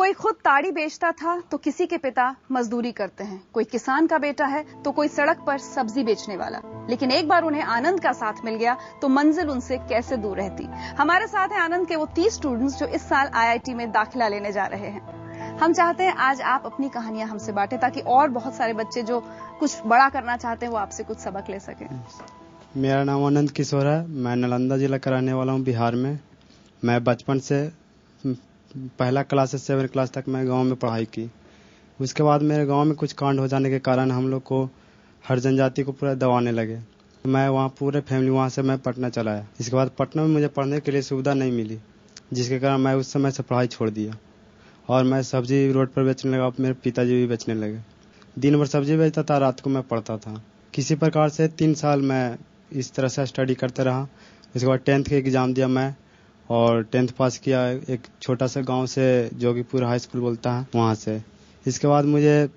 कोई खुद ताड़ी बेचता था तो किसी के पिता मजदूरी करते हैं, कोई किसान का बेटा है तो कोई सड़क पर सब्जी बेचने वाला। लेकिन एक बार उन्हें आनंद का साथ मिल गया तो मंजिल उनसे कैसे दूर रहती। हमारे साथ हैं आनंद के वो 30 स्टूडेंट्स जो इस साल IIT में दाखिला लेने जा रहे हैं। हम चाहते हैं आज आप अपनी कहानियां हमसे बांटें ताकि और बहुत सारे बच्चे जो कुछ बड़ा करना चाहते हैं वो आपसे कुछ सबक ले सकें। मेरा नाम आनंद किशोर है। मैं नालंदा जिला का रहने वाला हूँ, बिहार में। मैं बचपन से पहला क्लास से 7 क्लास तक मैं गांव में पढ़ाई की। उसके बाद मेरे गांव में कुछ कांड हो जाने के कारण हम लोग को हर जनजाति को पूरा दबाने लगे। मैं वहाँ पूरे फैमिली वहाँ से मैं पटना चला आया। इसके बाद पटना में मुझे पढ़ने के लिए सुविधा नहीं मिली, जिसके कारण मैं उस समय से पढ़ाई छोड़ दिया और मैं सब्जी रोड पर बेचने लगा। मेरे पिताजी भी बेचने लगे। दिन भर सब्जी बेचता था, रात को मैं पढ़ता था। किसी प्रकार से 3 साल मैं इस तरह से स्टडी करते रहा। उसके बाद 10th का एग्ज़ाम दिया मैं और 10th पास किया एक छोटा सा गांव से, जोगीपुर हाई स्कूल बोलता है, वहाँ से। इसके बाद मुझे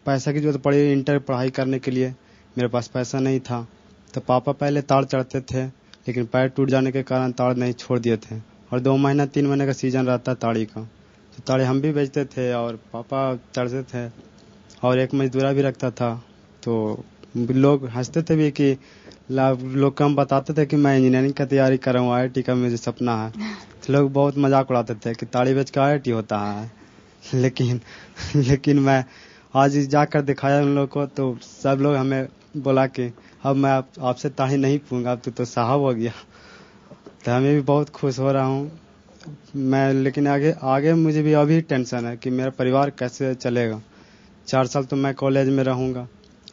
पैसा की जरूरत पड़ी इंटर पढ़ाई करने के लिए। मेरे पास पैसा नहीं था तो पापा पहले ताड़ चढ़ते थे, लेकिन पैर टूट जाने के कारण ताड़ नहीं छोड़ दिए थे। और 2 महीना 3 महीने का सीजन रहता है ताड़ी का, तो ताड़ी हम भी बेचते थे और पापा चढ़ते थे और एक मजदूरा भी रखता था। तो लोग हंसते थे भी कि लोग कम बताते थे कि मैं इंजीनियरिंग का तैयारी कर रहा हूँ, IIT का मुझे सपना है। तो लोग बहुत मजाक उड़ाते थे कि ताड़ी बेच का IIT होता है। लेकिन मैं आज जाकर दिखाया उन लोग को, तो सब लोग हमें बोला कि अब मैं आपसे ताड़ी नहीं पीऊंगा, अब तो साहब हो गया। तो हमें भी बहुत खुश हो रहा हूँ मैं। लेकिन आगे मुझे भी अभी टेंशन है कि मेरा परिवार कैसे चलेगा। 4 साल तो मैं कॉलेज में रहूँगा।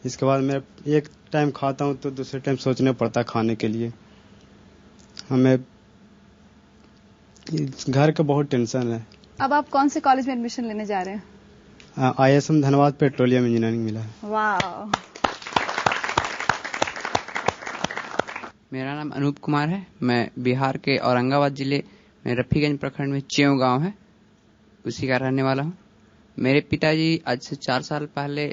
इसके बाद मेरा एक टाइम खाता हूँ तो दूसरे टाइम सोचने पड़ता है खाने के लिए। हमें घर का बहुत टेंशन है। अब आप कौन से कॉलेज में एडमिशन लेने जा रहे हैं? ISM धनबाद पेट्रोलियम इंजीनियरिंग मिला है। वाह। मेरा नाम अनूप कुमार है। मैं बिहार के औरंगाबाद जिले में रफीगंज प्रखंड में चेव गांव है, उसी का रहने वाला हूँ। मेरे पिताजी आज से 4 साल पहले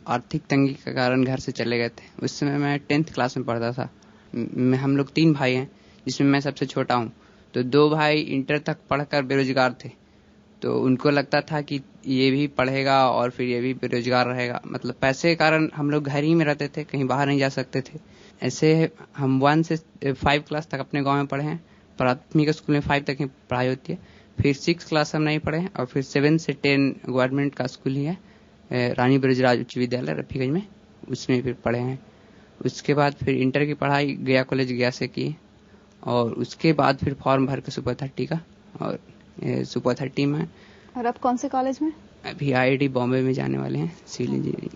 आर्थिक तंगी के कारण घर से चले गए थे। उस समय मैं 10th क्लास में पढ़ता था। हम लोग 3 भाई हैं, जिसमें मैं सबसे छोटा हूँ। तो 2 भाई इंटर तक पढ़कर बेरोजगार थे, तो उनको लगता था कि ये भी पढ़ेगा और फिर ये भी बेरोजगार रहेगा। मतलब पैसे के कारण हम लोग घर ही में रहते थे, कहीं बाहर नहीं जा सकते थे। ऐसे हम 1 से 5 क्लास तक अपने गाँव में पढ़े हैं। प्राथमिक स्कूल में 5 तक ही पढ़ाई होती है। फिर 6 क्लास हम नहीं पढ़े हैं और फिर 7 से 10 गवर्नमेंट का स्कूल ही है, रानी ब्रजराज उच्च विद्यालय रफीगंज में, उसमें फिर पढ़े हैं। उसके बाद फिर इंटर की पढ़ाई गया कॉलेज गया से की और उसके बाद फिर फॉर्म भर के सुपर 30 का, और सुपर 30 में। और अब कौन से कॉलेज में? अभी IIT बॉम्बे में जाने वाले हैं, सिविल इंजीनियरिंग।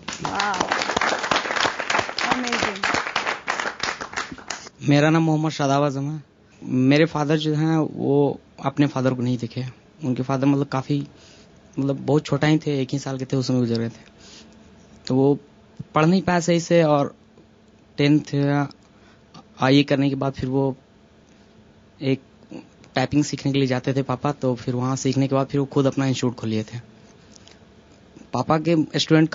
मेरा नाम मोहम्मद शादाब आजम है। मेरे फादर जो हैं वो अपने फादर को नहीं दिखे। उनके फादर बहुत छोटा ही थे, 1 ही साल के थे, उसमें गुजर गए थे। तो वो पढ़ नहीं पाया सही से और 10th IE करने के बाद फिर वो एक टाइपिंग सीखने के लिए जाते थे पापा। तो फिर वहाँ सीखने के बाद फिर वो खुद अपना इंस्टीट्यूट खोल लिए थे। पापा के स्टूडेंट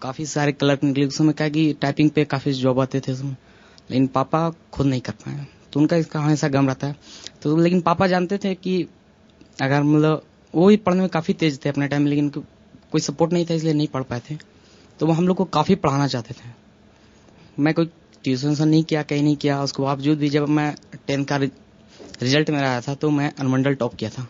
काफी सारे क्लर्क निकले उस समय, क्या कि टाइपिंग पे काफी जॉब आते थे उसमें, लेकिन पापा खुद नहीं कर पाए। तो उनका इसका हमेशा गम रहता है। तो लेकिन पापा जानते थे कि अगर वो भी पढ़ने में काफी तेज थे अपने टाइम में, लेकिन कोई सपोर्ट नहीं था, इसलिए नहीं पढ़ पाए थे। तो वो हम लोग को काफी पढ़ाना चाहते थे। मैं कोई ट्यूशन नहीं किया, कहीं नहीं किया। उसके बावजूद भी जब मैं 10th का रिजल्ट मेरा आया था तो मैं अनुमंडल टॉप किया था।